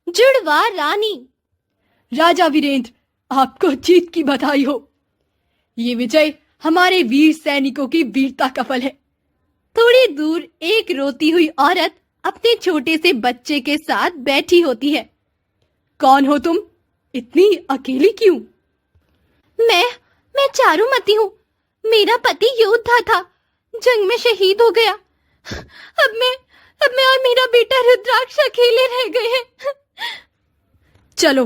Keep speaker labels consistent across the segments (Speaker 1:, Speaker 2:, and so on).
Speaker 1: जुड़वा रानी।
Speaker 2: राजा वीरेंद्र, आपको जीत की बधाई हो। ये विजय हमारे वीर सैनिकों की वीरता का फल है।
Speaker 1: थोड़ी दूर एक रोती हुई औरत अपने छोटे से बच्चे के साथ बैठी होती है।
Speaker 2: कौन हो तुम? इतनी अकेली क्यों?
Speaker 1: मैं चारुमती हूँ। मेरा पति योद्धा था, जंग में शहीद हो गया। अब मैं और मेरा बेटा रुद्राक्ष अकेले रह गए हैं।
Speaker 2: चलो,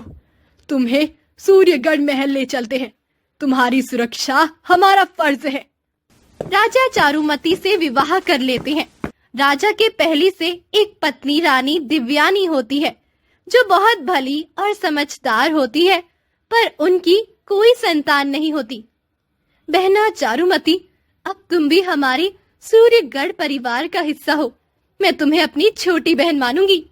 Speaker 2: तुम्हें सूर्यगढ़ महल ले चलते हैं। तुम्हारी सुरक्षा हमारा फर्ज है।
Speaker 1: राजा चारुमती से विवाह कर लेते हैं। राजा के पहली से एक पत्नी रानी दिव्यानी होती है, जो बहुत भली और समझदार होती है, पर उनकी कोई संतान नहीं होती। बहना चारुमती, अब तुम भी हमारी सूर्यगढ़ परिवार का हिस्सा हो। मैं तुम्हें अपनी छोटी बहन मानूंगी।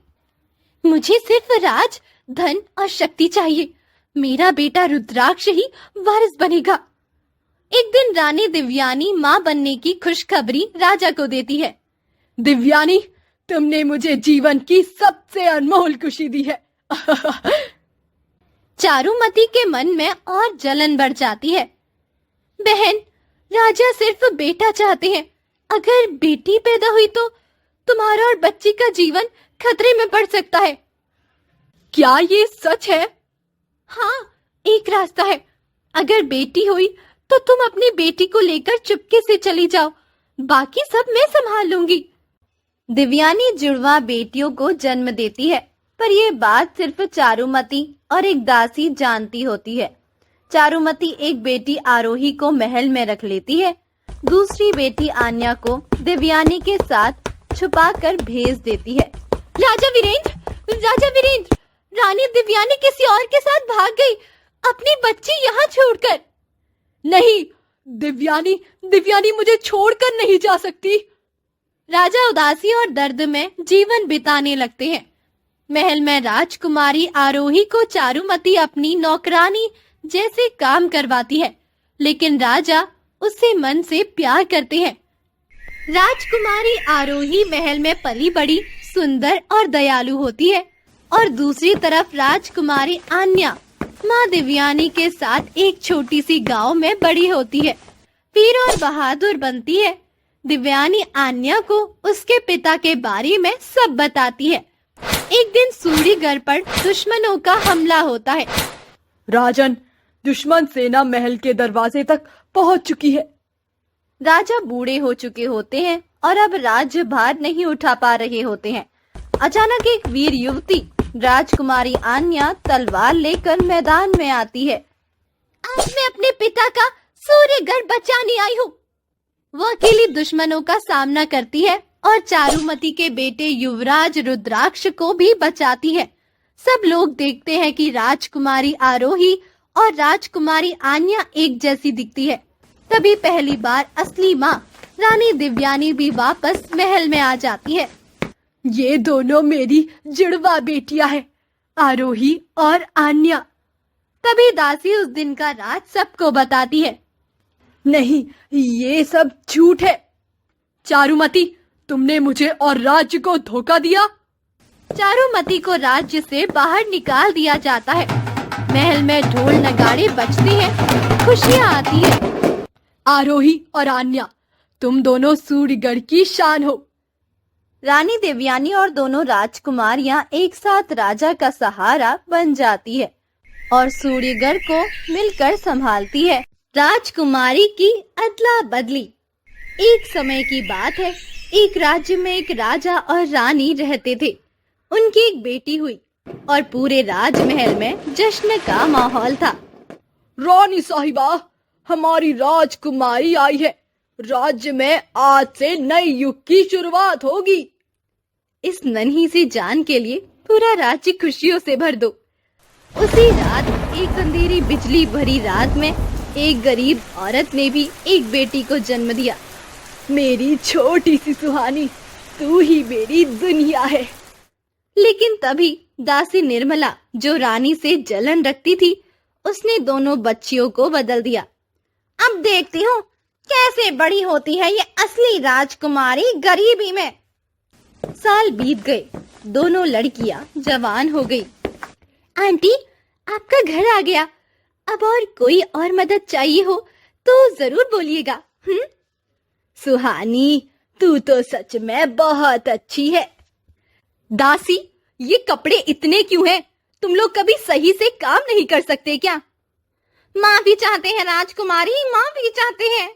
Speaker 1: मुझे सिर्फ राज, धन और शक्ति चाहिए। मेरा बेटा रुद्राक्ष ही वारिस बनेगा। एक दिन रानी दिव्यानी माँ बनने की खुशखबरी राजा को देती है।
Speaker 2: दिव्यानी, तुमने मुझे जीवन की सबसे अनमोल खुशी दी है।
Speaker 1: चारुमती के मन में और जलन बढ़ जाती है। बहन, राजा सिर्फ बेटा चाहते हैं। अगर बेटी पैदा हुई तो तुम्हारा और बच्ची का जीवन खतरे में पड़ सकता है।
Speaker 2: क्या ये सच है?
Speaker 1: हाँ, एक रास्ता है। अगर बेटी हुई तो तुम अपनी बेटी को लेकर चुपके से चली जाओ, बाकी सब मैं संभाल लूंगी। दिव्यानी जुड़वा बेटियों को जन्म देती है, पर यह बात सिर्फ चारुमती और एक दासी जानती होती है। चारुमती एक बेटी आरोही को महल में रख लेती है। दूसरी बेटी आन्या को दिव्यानी के साथ छुपाकर भेज देती है। राजा वीरेंद्र, रानी दिव्यानी किसी और के साथ भाग गई, अपनी बच्ची यहाँ छोड़कर।
Speaker 2: नहीं, दिव्यानी मुझे छोड़कर नहीं जा सकती।
Speaker 1: राजा उदासी और दर्द में जीवन बिताने लगते हैं। महल में राजकुमारी आरोही को चारुमती अपनी नौकरानी जैसे काम करवाती है, लेकिन राजा उससे मन से प्यार करते हैं। राजकुमारी आरोही महल में पली बड़ी, सुंदर और दयालु होती है, और दूसरी तरफ राजकुमारी आन्या माँ दिव्यानी के साथ एक छोटी सी गांव में बड़ी होती है। वीर और बहादुर बनती है। दिव्यानी आन्या को उसके पिता के बारे में सब बताती है। एक दिन सूर्यगढ़ पर दुश्मनों का हमला होता है।
Speaker 2: राजन, दुश्मन सेना महल के दरवाजे तक पहुंच चुकी है।
Speaker 1: राजा बूढ़े हो चुके होते हैं और अब राज्यभार नहीं उठा पा रहे होते हैं। अचानक एक वीर युवती राजकुमारी आन्या तलवार लेकर मैदान में आती है। आज मैं अपने पिता का सूर्यगढ़ बचाने आई हूँ। वो अकेली दुश्मनों का सामना करती है और चारुमती के बेटे युवराज रुद्राक्ष को भी बचाती है। सब लोग देखते हैं कि राजकुमारी आरोही और राजकुमारी आन्या एक जैसी दिखती है। तभी पहली बार असली माँ रानी दिव्यानी भी वापस महल में आ जाती है।
Speaker 2: ये दोनों मेरी जुड़वा बेटियां हैं, आरोही और आन्या।
Speaker 1: तभी दासी उस दिन का राज सबको बताती है।
Speaker 2: नहीं, ये सब झूठ है। चारुमती, तुमने मुझे और राज्य को धोखा दिया।
Speaker 1: चारुमती को राज्य से बाहर निकाल दिया जाता है। महल में ढोल नगाड़े बजते हैं, खुशियाँ आती है।
Speaker 2: आरोही और आन्या, तुम दोनों सूर्यगढ़ की शान हो।
Speaker 1: रानी दिव्यानी और दोनों राजकुमारियां एक साथ राजा का सहारा बन जाती है और सूर्यगढ़ को मिलकर संभालती है। राजकुमारी की अदला बदली। एक समय की बात है, एक राज्य में एक राजा और रानी रहते थे। उनकी एक बेटी हुई और पूरे राजमहल में जश्न का माहौल था।
Speaker 2: रानी साहिबा, हमारी राजकुमारी आई है। राज्य में आज से नए युग की शुरुआत होगी।
Speaker 1: इस नन्ही सी जान के लिए पूरा राज्य खुशियों से भर दो। उसी रात, एक अंधेरी बिजली भरी रात में, एक गरीब औरत ने भी एक बेटी को जन्म दिया।
Speaker 2: मेरी छोटी सी सुहानी, तू ही मेरी दुनिया है।
Speaker 1: लेकिन तभी दासी निर्मला, जो रानी से जलन रखती थी, उसने दोनों बच्चियों को बदल दिया। अब देखती हूँ कैसे बड़ी होती है ये असली राजकुमारी गरीबी में। साल बीत गए, दोनों लड़कियां जवान हो गई। आंटी, आपका घर आ गया। अब और कोई और मदद चाहिए हो तो जरूर बोलिएगा।
Speaker 2: सुहानी, तू तो सच में बहुत अच्छी है। दासी, ये कपड़े इतने क्यों हैं? तुम लोग कभी सही से काम नहीं कर सकते क्या?
Speaker 1: माफी चाहते हैं राजकुमारी, माफी चाहते हैं।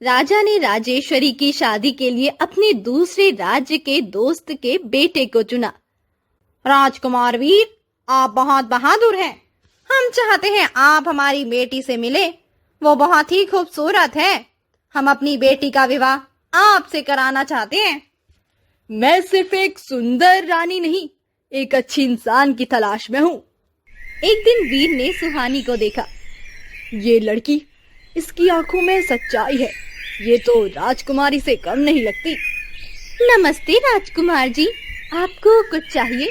Speaker 1: राजा ने राजेश्वरी की शादी के लिए अपने दूसरे राज्य के दोस्त के बेटे को चुना। राजकुमार वीर, आप बहुत बहादुर हैं। हम चाहते हैं आप हमारी बेटी से मिले। वो बहुत ही खूबसूरत है। हम अपनी बेटी का विवाह आपसे कराना चाहते हैं।
Speaker 2: मैं सिर्फ एक सुंदर रानी नहीं, एक अच्छी इंसान की तलाश में हूँ।
Speaker 1: एक दिन वीर ने सुहानी को देखा।
Speaker 2: ये लड़की, इसकी आंखों में सच्चाई है। ये तो राजकुमारी से कम नहीं लगती।
Speaker 1: नमस्ते राजकुमार जी, आपको कुछ चाहिए?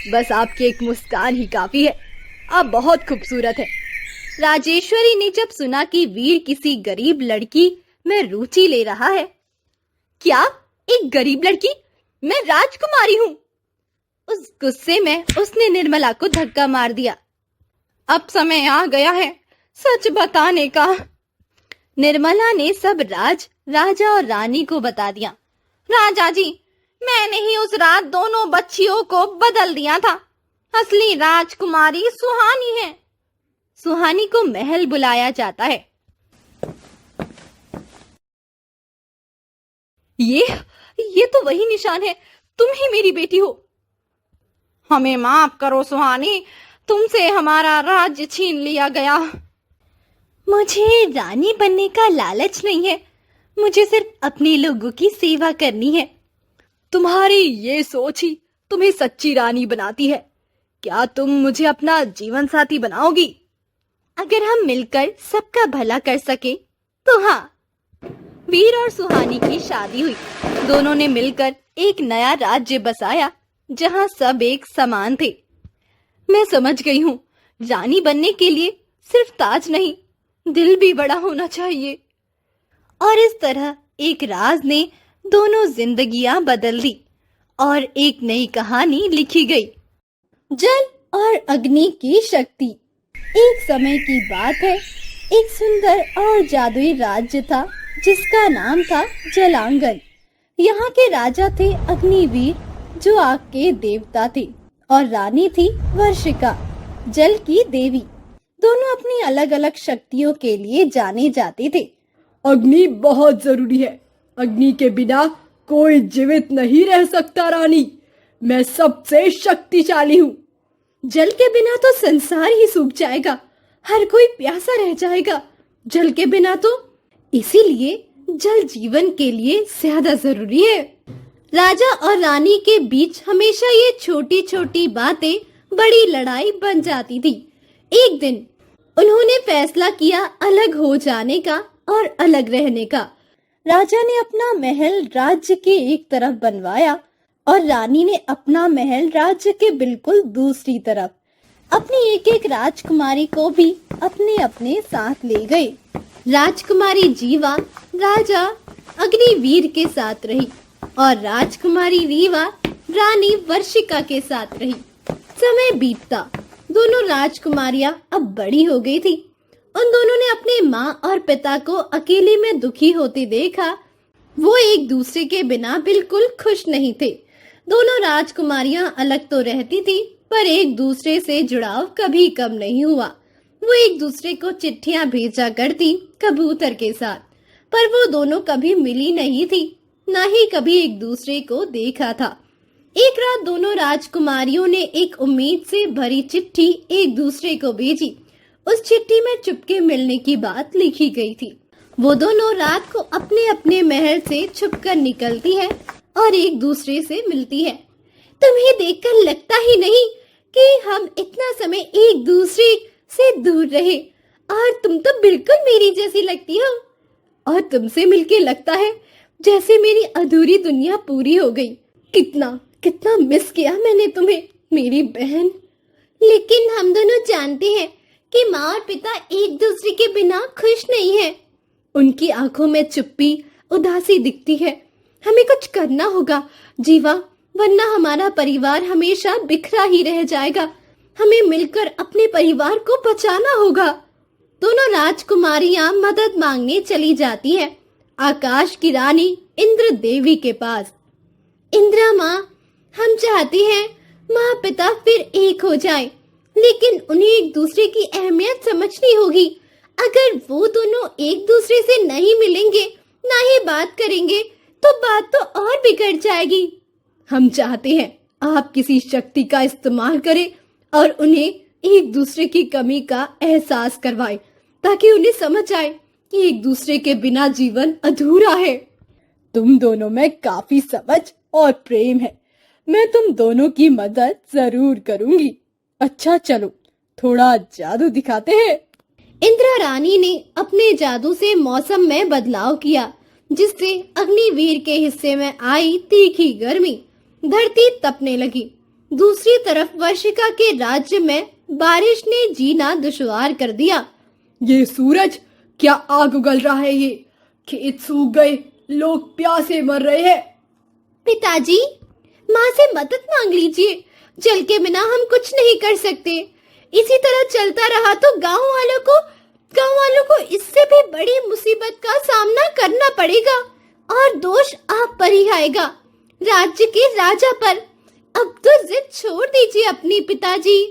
Speaker 2: बस आपकी एक मुस्कान ही काफी है। आप बहुत खूबसूरत है।
Speaker 1: राजेश्वरी ने जब सुना कि वीर किसी गरीब लड़की में रुचि ले रहा है। क्या? एक गरीब लड़की? मैं राजकुमारी हूँ। उस गुस्से में उसने निर्मला को धक्का मार दिया। अब समय आ गया है सच बताने का। निर्मला ने सब राजा और रानी को बता दिया। राजा जी, मैंने ही उस रात दोनों बच्चियों को बदल दिया था। असली राजकुमारी सुहानी है। सुहानी को महल बुलाया जाता है।
Speaker 2: ये तो वही निशान है। तुम ही मेरी बेटी हो।
Speaker 1: हमें माफ करो सुहानी, तुमसे हमारा राज्य छीन लिया गया। मुझे रानी बनने का लालच नहीं है। मुझे सिर्फ अपने लोगों की सेवा करनी है।
Speaker 2: तुम्हारी ये सोच ही तुम्हें सच्ची रानी बनाती है। क्या तुम मुझे अपना जीवन साथी बनाओगी?
Speaker 1: अगर हम मिलकर सबका भला कर सके तो हाँ। वीर और सुहानी की शादी हुई। दोनों ने मिलकर एक नया राज्य बसाया जहाँ सब एक समान थे। मैं समझ गई हूँ, रानी बनने के लिए सिर्फ ताज नहीं, दिल भी बड़ा होना चाहिए। और इस तरह एक राज ने दोनों जिंदगियां बदल दी और एक नई कहानी लिखी गई। जल और अग्नि की शक्ति। एक समय की बात है, एक सुंदर और जादुई राज्य था जिसका नाम था जलांगन। यहाँ के राजा थे अग्निवीर, जो आग के देवता थे, और रानी थी वर्षिका, जल की देवी। दोनों अपनी अलग अलग शक्तियों के लिए जाने जाते थे।
Speaker 2: अग्नि बहुत जरूरी है। अग्नि के बिना कोई जीवित नहीं रह सकता रानी। मैं सबसे शक्तिशाली हूँ।
Speaker 1: जल के बिना तो संसार ही सूख जाएगा। हर कोई प्यासा रह जाएगा जल के बिना तो। इसीलिए जल जीवन के लिए ज्यादा जरूरी है। राजा और रानी के बीच हमेशा ये छोटी छोटी बातें बड़ी लड़ाई बन जाती थी। एक दिन उन्होंने फैसला किया अलग हो जाने का और अलग रहने का। राजा ने अपना महल राज्य के एक तरफ बनवाया और रानी ने अपना महल राज्य के बिल्कुल दूसरी तरफ। अपनी एक एक राजकुमारी को भी अपने अपने साथ ले गए। राजकुमारी जीवा राजा अग्निवीर के साथ रही और राजकुमारी रीवा रानी वर्षिका के साथ रही। समय बीतता, दोनों राजकुमारियां अब बड़ी हो गई थी। उन दोनों ने अपने माँ और पिता को अकेले में दुखी होते देखा। वो एक दूसरे के बिना बिल्कुल खुश नहीं थे। दोनों राजकुमारियां अलग तो रहती थी, पर एक दूसरे से जुड़ाव कभी कम नहीं हुआ। वो एक दूसरे को चिट्ठियां भेजा करती कबूतर के साथ, पर वो दोनों कभी मिली नहीं थी, ना ही कभी एक दूसरे को देखा था। एक रात दोनों राजकुमारियों ने एक उम्मीद से भरी चिट्ठी एक दूसरे को भेजी। उस चिट्ठी में चुपके मिलने की बात लिखी गई थी। वो दोनों रात को अपने अपने महल से छुपकर निकलती है और एक दूसरे से मिलती है। तुम्हें देखकर लगता ही नहीं कि हम इतना समय एक दूसरे से दूर रहे, और तुम तो बिल्कुल मेरी जैसी लगती हो। और तुमसे मिलके लगता है जैसे मेरी अधूरी दुनिया पूरी हो गई। कितना कितना मिस किया मैंने तुम्हें, मेरी बहन। लेकिन हम दोनों जानते हैं कि माँ और पिता एक दूसरे के बिना खुश नहीं है। उनकी आंखों में चुप्पी, उदासी दिखती है। हमें कुछ करना होगा जीवा, वरना हमारा परिवार हमेशा बिखरा ही रह जाएगा। हमें मिलकर अपने परिवार को बचाना होगा। दोनों राजकुमारियां मदद मांगने चली जाती है आकाश की रानी इंद्र देवी के पास। इंद्रा माँ, हम चाहते हैं माँ पिता फिर एक हो जाए, लेकिन उन्हें एक दूसरे की अहमियत समझनी होगी। अगर वो दोनों एक दूसरे से नहीं मिलेंगे, ना ही बात करेंगे, तो बात तो और बिगड़ जाएगी। हम चाहते हैं आप किसी शक्ति का इस्तेमाल करें और उन्हें एक दूसरे की कमी का एहसास करवाएं, ताकि उन्हें समझ आए कि एक दूसरे के बिना जीवन अधूरा है।
Speaker 2: तुम दोनों में काफी समझ और प्रेम है। मैं तुम दोनों की मदद जरूर करूंगी। अच्छा चलो, थोड़ा जादू दिखाते हैं।
Speaker 1: इंद्रा रानी ने अपने जादू से मौसम में बदलाव किया, जिससे अग्निवीर के हिस्से में आई तीखी गर्मी धरती तपने लगी। दूसरी तरफ वर्षिका के राज्य में बारिश ने जीना दुश्वार कर दिया।
Speaker 2: ये सूरज, क्या आग उगल रहा है? ये खेत सूख गए, लोग प्यासे मर रहे हैं।
Speaker 1: पिताजी, माँ से मदद मांग लीजिए। जल के बिना हम कुछ नहीं कर सकते। इसी तरह चलता रहा तो गांव वालों को इससे भी बड़ी मुसीबत का सामना करना पड़ेगा और दोष आप पर ही आएगा, राज्य के राजा पर। अब तो जिद छोड़ दीजिए अपनी पिताजी,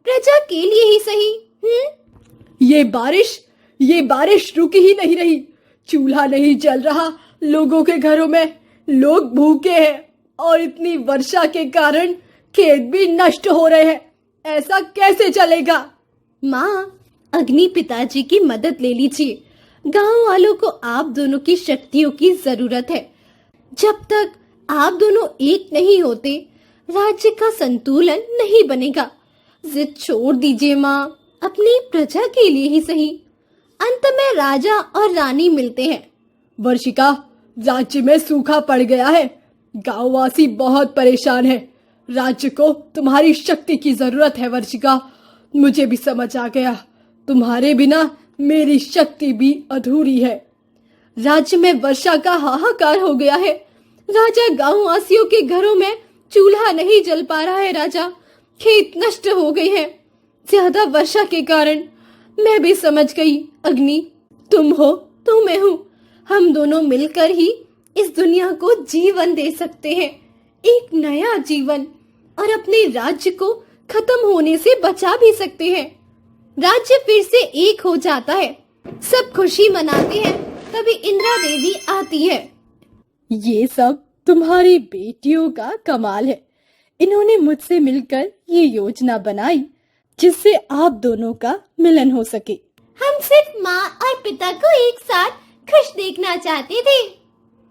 Speaker 1: प्रजा के लिए ही सही।
Speaker 2: ये बारिश रुक ही नहीं रही। चूल्हा नहीं जल रहा लोगों के घरों में, लोग भूखे हैं और इतनी वर्षा के कारण खेत भी नष्ट हो रहे हैं। ऐसा कैसे चलेगा?
Speaker 1: माँ, अग्नि पिताजी की मदद ले लीजिए। गांव वालों को आप दोनों की शक्तियों की जरूरत है। जब तक आप दोनों एक नहीं होते, राज्य का संतुलन नहीं बनेगा। जिद छोड़ दीजिए माँ, अपनी प्रजा के लिए ही सही। अंत में राजा और रानी मिलते हैं।
Speaker 2: वर्षिका, राज्य में सूखा पड़ गया है। गांववासी बहुत परेशान है। राज्य को तुम्हारी शक्ति की जरूरत है वर्षिका। मुझे भी समझ आ गया, तुम्हारे बिना मेरी शक्ति भी अधूरी है।
Speaker 1: राज्य में वर्षा का हाहाकार हो गया है। राजा, गांववासियों के घरों में चूल्हा नहीं जल पा रहा है। राजा, खेत नष्ट हो गए हैं ज्यादा वर्षा के कारण। मैं भी समझ गई अग्नि, तुम हो तो मैं हूँ। हम दोनों मिलकर ही इस दुनिया को जीवन दे सकते हैं, एक नया जीवन, और अपने राज्य को खत्म होने से बचा भी सकते हैं। राज्य फिर से एक हो जाता है, सब खुशी मनाते हैं। तभी इंद्रा देवी आती है।
Speaker 2: ये सब तुम्हारी बेटियों का कमाल है। इन्होंने मुझसे मिलकर ये योजना बनाई जिससे आप दोनों का मिलन हो सके।
Speaker 1: हम सिर्फ माँ और पिता को एक साथ खुश देखना चाहते थे,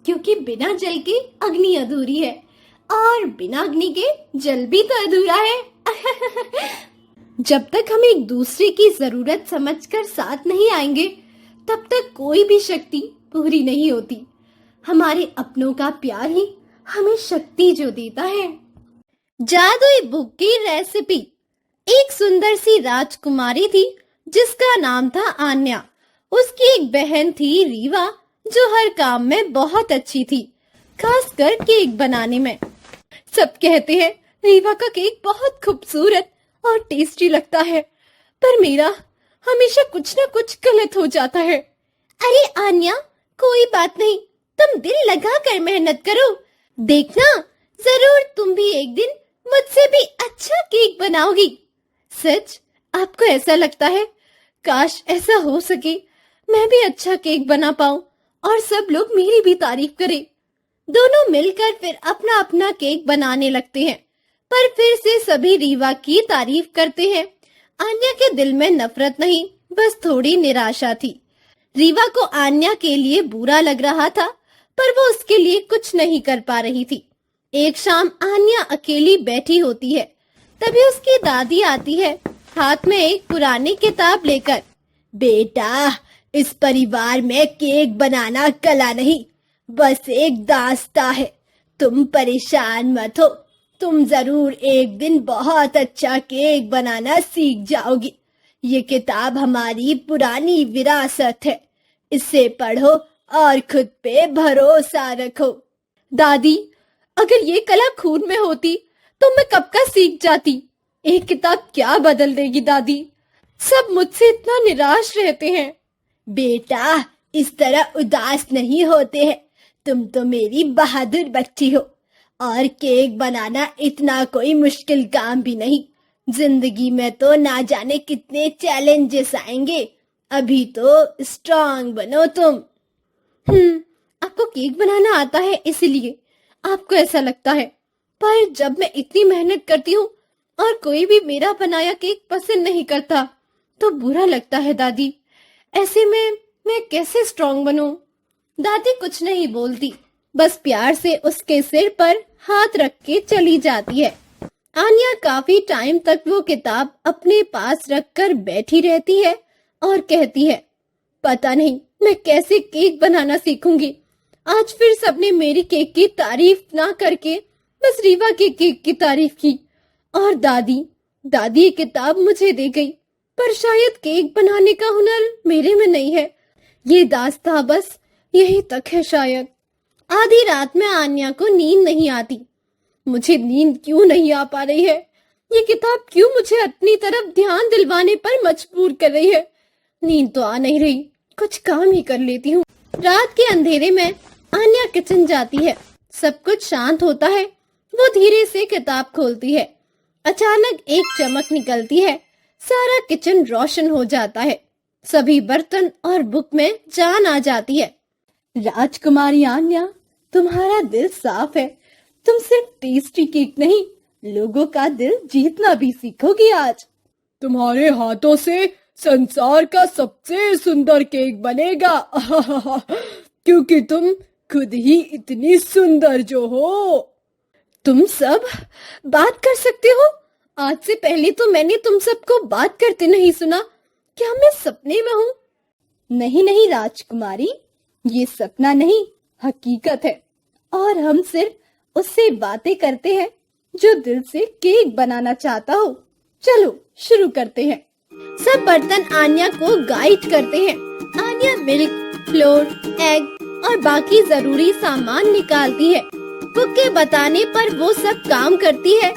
Speaker 1: क्योंकि बिना जल के अग्नि अधूरी है और बिना अग्नि के जल भी तो अधूरा है। जब तक हम एक दूसरे की जरूरत समझकर साथ नहीं आएंगे, तब तक कोई भी शक्ति पूरी नहीं होती। हमारे अपनों का प्यार ही हमें शक्ति जो देता है। जादुई बुक की रेसिपी। एक सुंदर सी राजकुमारी थी जिसका नाम था आन्या। उसकी एक बहन थी रीवा, जो हर काम में बहुत अच्छी थी, खासकर केक बनाने में। सब कहते हैं रीवा का केक बहुत खूबसूरत और टेस्टी लगता है, पर मेरा हमेशा कुछ ना कुछ गलत हो जाता है। अरे आन्या, कोई बात नहीं, तुम दिल लगा कर मेहनत करो, देखना जरूर तुम भी एक दिन मुझसे भी अच्छा केक बनाओगी। सच, आपको ऐसा लगता है? काश ऐसा हो सके, मैं भी अच्छा केक बना पाऊं और सब लोग मेरी भी तारीफ करें। दोनों मिलकर फिर अपना अपना केक बनाने लगते हैं, पर फिर से सभी रीवा की तारीफ करते हैं। आन्या के दिल में नफरत नहीं, बस थोड़ी निराशा थी। रीवा को आन्या के लिए बुरा लग रहा था, पर वो उसके लिए कुछ नहीं कर पा रही थी। एक शाम आन्या अकेली बैठी होती है, तभी उसकी दादी आती है, हाथ में एक पुरानी किताब लेकर। बेटा, इस परिवार में केक बनाना कला नहीं, बस एक दास्ता है। तुम परेशान मत हो, तुम जरूर एक दिन बहुत अच्छा केक बनाना सीख जाओगी। ये किताब हमारी पुरानी विरासत है, इसे पढ़ो और खुद पे भरोसा रखो। दादी, अगर ये कला खून में होती तो मैं कब का सीख जाती। एक किताब क्या बदल देगी दादी, सब मुझसे इतना निराश रहते हैं।
Speaker 2: बेटा, इस तरह उदास नहीं होते हैं। तुम तो मेरी बहादुर बच्ची हो। और केक बनाना इतना कोई मुश्किल काम भी नहीं। जिंदगी में तो ना जाने कितने चैलेंजेस आएंगे। अभी तो स्ट्रांग बनो तुम।
Speaker 1: आपको केक बनाना आता है इसलिए आपको ऐसा लगता है, पर जब मैं इतनी मेहनत करती हूँ और कोई भी मेरा बनाया केक पसंद नहीं करता तो बुरा लगता है दादी। ऐसे में मैं कैसे स्ट्रांग बनूं? दादी कुछ नहीं बोलती, बस प्यार से उसके सिर पर हाथ रख के चली जाती है। आन्या काफी टाइम तक वो किताब अपने पास रखकर बैठी रहती है और कहती है, पता नहीं मैं कैसे केक बनाना सीखूंगी। आज फिर सबने मेरी केक की तारीफ ना करके बस रीवा के केक की तारीफ की। और दादी ये किताब मुझे दे गई, पर शायद केक बनाने का हुनर मेरे में नहीं है। ये दास्तां बस यहीं तक है शायद। आधी रात में आन्या को नींद नहीं आती। मुझे नींद क्यों नहीं आ पा रही है? ये किताब क्यों मुझे अपनी तरफ ध्यान दिलवाने पर मजबूर कर रही है? नींद तो आ नहीं रही, कुछ काम ही कर लेती हूँ। रात के अंधेरे में आन्या किचन जाती है। सब कुछ शांत होता है। वो धीरे से किताब खोलती है। अचानक एक चमक निकलती है। सारा किचन रोशन हो जाता है। सभी बर्तन और बुक में जान आ जाती है। राजकुमारी आन्या, तुम्हारा दिल साफ है। तुम सिर्फ टेस्टी केक नहीं, लोगों का दिल जीतना भी सीखोगी आज।
Speaker 2: तुम्हारे हाथों से संसार का सबसे सुंदर केक बनेगा। क्योंकि तुम खुद ही इतनी सुंदर जो हो।
Speaker 1: तुम सब बात कर सकते हो? आज से पहले तो मैंने तुम सबको बात करते नहीं सुना। क्या मैं सपने में हूँ? नहीं राजकुमारी, ये सपना नहीं, हकीकत है। और हम सिर्फ उससे बातें करते हैं जो दिल से केक बनाना चाहता हो। चलो शुरू करते हैं। सब बर्तन आन्या को गाइड करते हैं। आन्या मिल्क, फ्लोर, एग और बाकी जरूरी सामान निकालती है। कुक के बताने पर वो सब काम करती है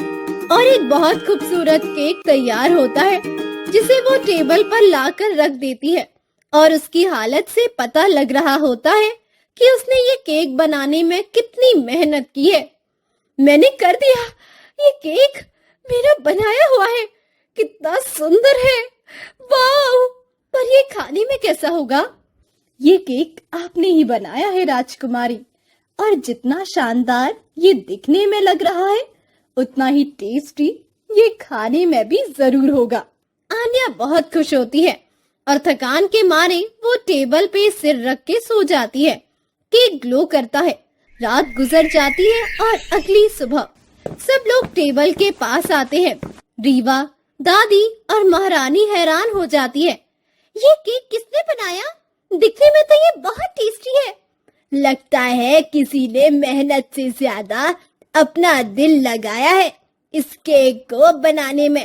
Speaker 1: और एक बहुत खूबसूरत केक तैयार होता है, जिसे वो टेबल पर लाकर रख देती है। और उसकी हालत से पता लग रहा होता है कि उसने ये केक बनाने में कितनी मेहनत की है। मैंने कर दिया, ये केक मेरा बनाया हुआ है। कितना सुंदर है, वाह! पर ये खाने में कैसा होगा? ये केक आपने ही बनाया है राजकुमारी, और जितना शानदार ये दिखने में लग रहा है, उतना ही टेस्टी ये खाने में भी जरूर होगा। आन्या बहुत खुश होती है और थकान के मारे वो टेबल पे सिर रख के सो जाती है। केक ग्लो करता है। रात गुजर जाती है और अगली सुबह सब लोग टेबल के पास आते हैं। रीवा, दादी और महारानी हैरान हो जाती है। ये केक किसने बनाया? दिखने में तो ये बहुत टेस्टी है। लगता है किसी ने मेहनत से ज्यादा अपना दिल लगाया है इस केक को बनाने में।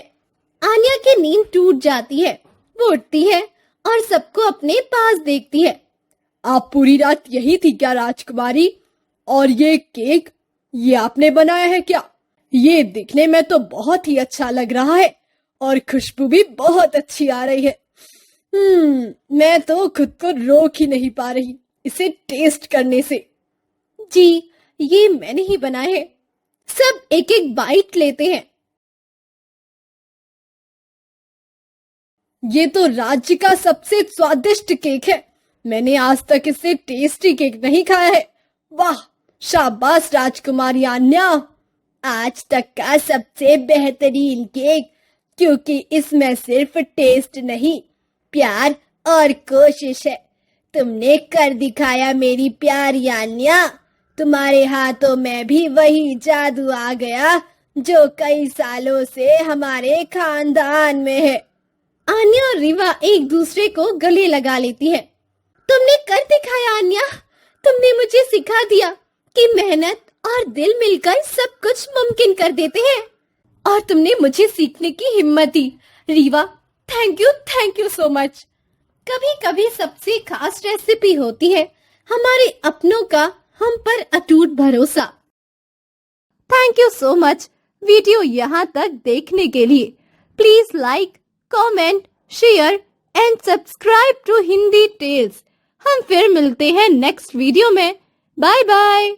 Speaker 1: आन्या की नींद टूट जाती है। वो उठती है और सबको अपने पास देखती है।
Speaker 2: आप पूरी रात यही थी क्या राजकुमारी? और ये केक, ये आपने बनाया है क्या? ये दिखने में तो बहुत ही अच्छा लग रहा है और खुशबू भी बहुत अच्छी आ रही है। मैं तो खुद को रोक ही नहीं पा रही इसे टेस्ट करने से।
Speaker 1: जी, ये मैंने ही बनाए हैं। सब एक एक बाइट लेते हैं।
Speaker 2: ये तो राज्य का सबसे स्वादिष्ट केक है। मैंने आज तक इससे टेस्टी केक नहीं खाया है। वाह, शाबाश राजकुमारी आन्या, आज तक का सबसे बेहतरीन केक, क्योंकि इसमें सिर्फ टेस्ट नहीं, प्यार और कोशिश है। तुमने कर दिखाया मेरी प्यारी आन्या। तुम्हारे हाथों में भी वही जादू आ गया जो कई सालों से हमारे खानदान में है।
Speaker 1: आन्या और रीवा एक दूसरे को गले लगा लेती है। तुमने कर दिखाया आन्या, तुमने मुझे सिखा दिया कि मेहनत और दिल मिलकर सब कुछ मुमकिन कर देते हैं। और तुमने मुझे सीखने की हिम्मत दी। Riva, thank you so much. कभी कभी सबसे खास रेसिपी होती है हमारे अपनों का हम पर अटूट भरोसा। Thank you so much video यहाँ तक देखने के लिए। Please like, comment, share and subscribe to Hindi Tales. हम फिर मिलते हैं नेक्स्ट वीडियो में। Bye bye.